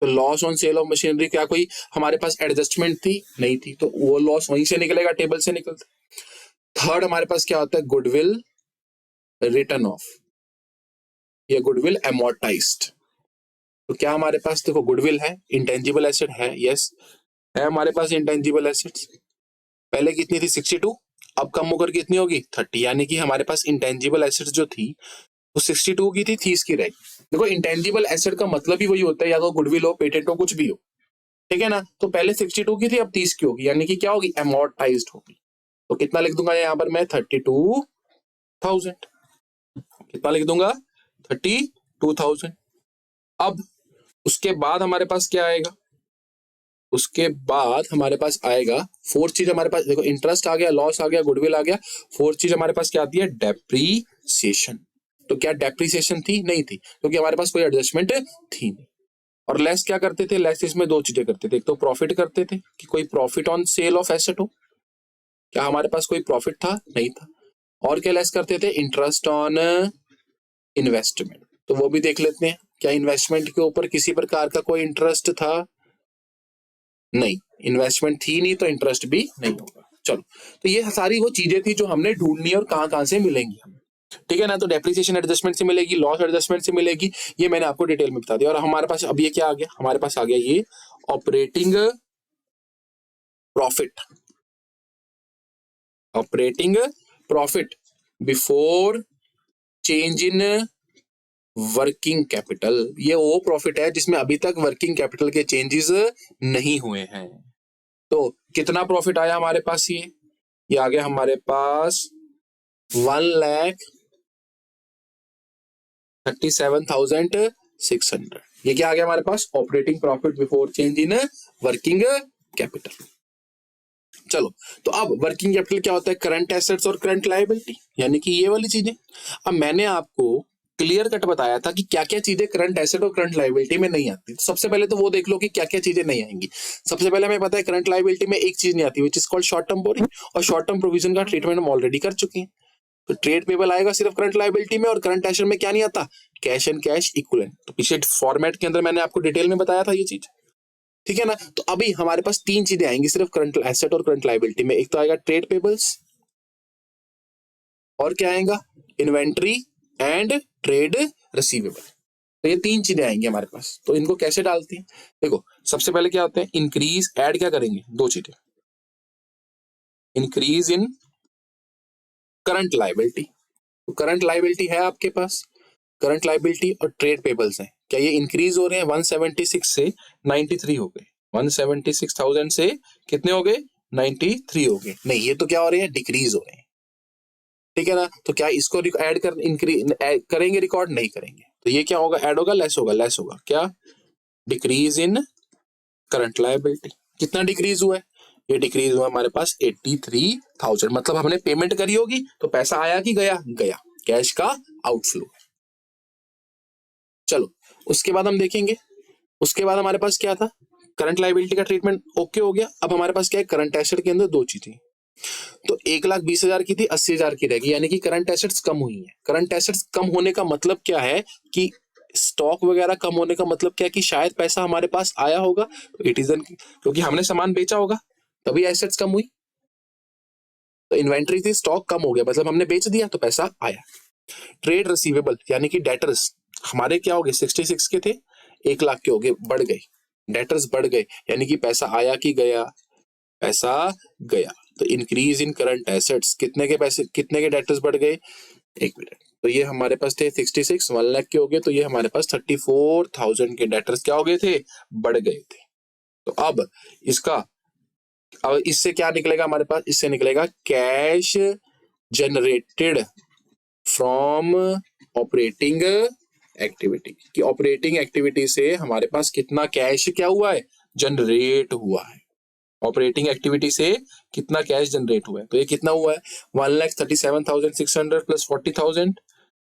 तो loss on sale of machinery क्या कोई हमारे पास एडजस्टमेंट थी? नहीं थी, तो वो लॉस वहीं से निकलेगा, टेबल से निकलता। थर्ड हमारे पास क्या होता है? गुडविल रिटर्न ऑफ या गुडविल अमोर्टाइज्ड। तो क्या हमारे पास देखो गुडविल है, इंटेंजिबल एसेट है, यस है हमारे पास इंटेंजिबल एसेट्स। पहले कितनी थी? 62, अब कम होकर कितनी होगी? 30, यानी कि हमारे पास इंटेंजिबल एसेट्स जो थी वो 62 की थी, 30 की रहेगी। देखो इंटेंजिबल एसेट का मतलब ही वही होता है, या तो गुडविल हो, पेटेंट हो, कुछ भी हो, ठीक है ना। तो पहले 62 की थी, अब 30 की होगी, यानी कि क्या होगी? अमोर्टाइज्ड होगी। तो कितना लिख दूंगा यहाँ पर मैं? 32,000। कितना लिख दूंगा? 32,000। अब उसके बाद हमारे पास क्या आएगा? उसके बाद हमारे पास आएगा फोर्थ चीज हमारे पास, देखो इंटरेस्ट आ गया, लॉस आ गया, गुडविल आ गया, फोर्थ चीज हमारे पास क्या आती है? डेप्रीसिएशन। तो क्या डेप्रीसिएशन थी? नहीं थी, क्योंकि हमारे पास कोई एडजस्टमेंट थी नहीं। और लेस क्या करते थे? लेस इसमें दो चीजें करते थे, एक तो प्रॉफिट करते थे कि कोई profit on sale of asset हो। क्या हमारे पास कोई प्रॉफिट था? नहीं था। और क्या लेस करते थे? Interest on investment. तो वो भी देख लेते हैं, क्या इन्वेस्टमेंट के ऊपर किसी प्रकार का कोई इंटरेस्ट था? नहीं, इन्वेस्टमेंट थी नहीं, तो इंटरेस्ट भी नहीं होगा। चलो, तो ये सारी वो चीजें थी जो हमने ढूंढनी और कहां कहां से मिलेंगी हमें, ठीक है ना। तो डेप्रिसिएशन एडजस्टमेंट से मिलेगी, लॉस एडजस्टमेंट से मिलेगी, ये मैंने आपको डिटेल में बता दिया। और हमारे पास अब ये क्या आ गया? हमारे पास आ गया ये operating profit. Operating profit before change in working capital. ये वो प्रॉफिट है जिसमें अभी तक वर्किंग कैपिटल के चेंजेस नहीं हुए हैं। तो कितना प्रॉफिट आया हमारे पास? ये आ गया हमारे पास 1,37,600। ये क्या आ गया हमारे पास? Operating profit before change in working capital. चलो, तो अब वर्किंग कैपिटल क्या होता है? करंट एसेट्स और करंट लायबिलिटी, यानी कि ये वाली चीजें। अब मैंने आपको क्लियर कट बताया था कि क्या क्या चीजें करंट एसेट और करंट लायबिलिटी में नहीं आती। तो सबसे पहले तो वो देख लो कि क्या क्या चीजें नहीं आएंगी। सबसे पहले हमें पता है करंट लायबिलिटी में एक चीज नहीं आती, which is called short term borrowing. और शॉर्ट टर्म प्रोविजन का ट्रीटमेंट हम ऑलरेडी कर चुके हैं। तो ट्रेड पेबल आएगा सिर्फ करंट लायबिलिटी में, और करंट एसेट में क्या नहीं आता? Cash and cash equivalent. तो पीछे फॉर्मेट के अंदर मैंने आपको डिटेल में बताया था ये चीज, ठीक है ना। तो अभी हमारे पास तीन चीजें आएंगी सिर्फ करंट एसेट और करंट लायबिलिटी में। एक तो आएगा ट्रेड पेबल्स, और क्या आएगा? Inventory and trade receivable. तो ये तीन चीजें आएंगी हमारे पास। तो इनको कैसे डालते हैं? देखो सबसे पहले क्या होता है? इंक्रीज, ऐड क्या करेंगे? दो चीजें, इंक्रीज इन करंट लायबिलिटी। तो करंट लायबिलिटी है आपके पास, करंट लायबिलिटी और ट्रेड पेबल्स हैं। क्या ये इंक्रीज हो रहे हैं? 176 से 93 हो गए। 176,000 से कितने हो गए? 93 हो गए। नहीं, ये तो क्या हो रहे हैं? डिक्रीज हो रहे हैं, ठीक है ना। तो क्या इसको ऐड कर इंक्रीज करेंगे? रिकॉर्ड नहीं करेंगे। तो ये क्या होगा? ऐड होगा, लेस होगा, लेस होगा। क्या? Decrease in current liability. कितना डिक्रीज हुआ है? ये डिक्रीज हुआ हमारे पास 83,000। मतलब हमने पेमेंट करी होगी तो पैसा आया कि गया? गया, कैश का आउटफ्लो। चलो, उसके बाद हम देखेंगे, उसके बाद हमारे पास क्या था? करंट लायबिलिटी का ट्रीटमेंट ओके हो गया। अब हमारे पास क्या है? करंट एसेट के अंदर दो चीजें। तो 1,20,000 की थी, 80,000 की रहेगी, यानी कि करंट एसेट्स कम हुई है। करंट एसेट्स कम होने का मतलब क्या है? कि स्टॉक वगैरह कम होने का मतलब क्या है? कि शायद पैसा हमारे पास आया होगा, इट इज क्योंकि हमने सामान बेचा होगा तभी एसेट्स कम हुई। तो इन्वेंट्री थी, स्टॉक कम हो गया, मतलब हमने बेच दिया तो पैसा आया। ट्रेड रिसीवेबल यानी कि डेटर्स हमारे क्या हो गए? 66 के थे, 1,00,000 के हो गए, बढ़ गए, डेटर्स बढ़ गए, यानी कि पैसा आया कि गया? पैसा गया। तो इंक्रीज इन करंट एसेट्स, कितने के पैसे, कितने के डेटर्स बढ़ गए? एक मिनट, तो ये हमारे पास थे 66, 1,00,000 के हो गए, तो ये हमारे पास 34,000 के डेटर्स क्या हो गए थे? बढ़ गए थे। तो अब इसका, अब इससे क्या निकलेगा हमारे पास? इससे निकलेगा cash generated from operating activity. कि ऑपरेटिंग एक्टिविटी से हमारे पास कितना कैश क्या हुआ है? जनरेट हुआ है। ऑपरेटिंग एक्टिविटी से कितना कैश जनरेट हुआ है? तो ये कितना हुआ है? 1,37,600 प्लस 40,000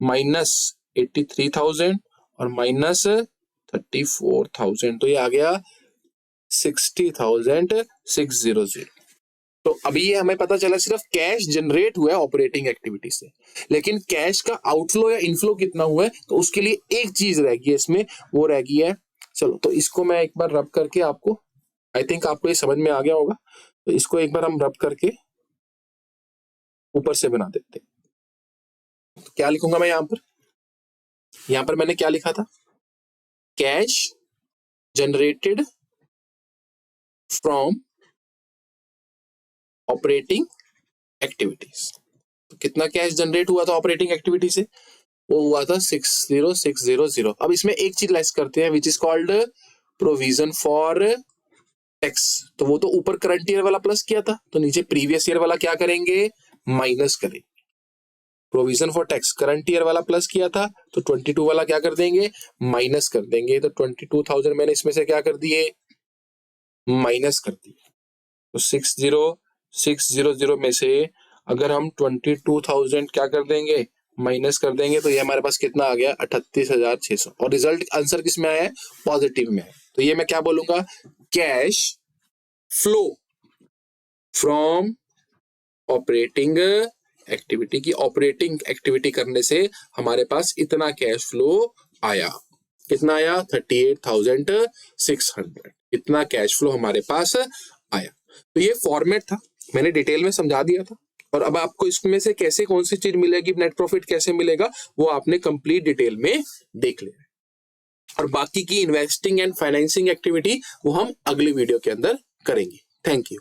माइनस 83,000 और माइनस 34,000, तो ये आ गया 60,600। तो अभी ये हमें पता चला सिर्फ कैश जनरेट हुआ है ऑपरेटिंग एक्टिविटी से, लेकिन कैश का आउटफ्लो या इनफ्लो कितना हुआ है? तो उसके लिए एक चीज रह गई है इसमें, वो रह गई है चलो तो इसको मैं एक बार रब करके आपको, आई थिंक आपको ये समझ में आ गया होगा, तो इसको एक बार हम रब करके ऊपर से बना देते हैं। तो क्या लिखूंगा मैं यहां पर मैंने क्या लिखा था, cash generated from operating activities. तो कितना कैश जनरेट हुआ था ऑपरेटिंग एक्टिविटी से, वो हुआ था 60600। अब इसमें एक चीज लेस करते हैं which is called provision for tax. तो वो तो ऊपर करंट ईयर वाला प्लस किया था, तो नीचे प्रीवियस ईयर वाला क्या करेंगे, माइनस करेंगे। Provision for tax current year वाला प्लस किया था, तो 22 वाला क्या कर देंगे, माइनस कर देंगे। तो 22,000 मैंने इसमें से क्या कर दिए, माइनस कर दिए। तो 60600 में से अगर हम 22,000 क्या कर देंगे, माइनस कर देंगे, तो ये हमारे पास कितना आ गया, 38,600। और रिजल्ट आंसर किस में आया है, पॉजिटिव में है। तो ये मैं क्या बोलूंगा, cash flow from operating activity की ऑपरेटिंग एक्टिविटी करने से हमारे पास इतना कैश फ्लो आया। कितना आया, 38,600। इतना कैश फ्लो हमारे पास आया। तो ये फॉर्मेट था, मैंने डिटेल में समझा दिया था। और अब आपको इसमें से कैसे कौन सी चीज मिलेगी, नेट प्रॉफिट कैसे मिलेगा, वो आपने कंप्लीट डिटेल में देख लिया। और बाकी की इन्वेस्टिंग एंड फाइनेंसिंग एक्टिविटी वो हम अगली वीडियो के अंदर करेंगे। Thank you.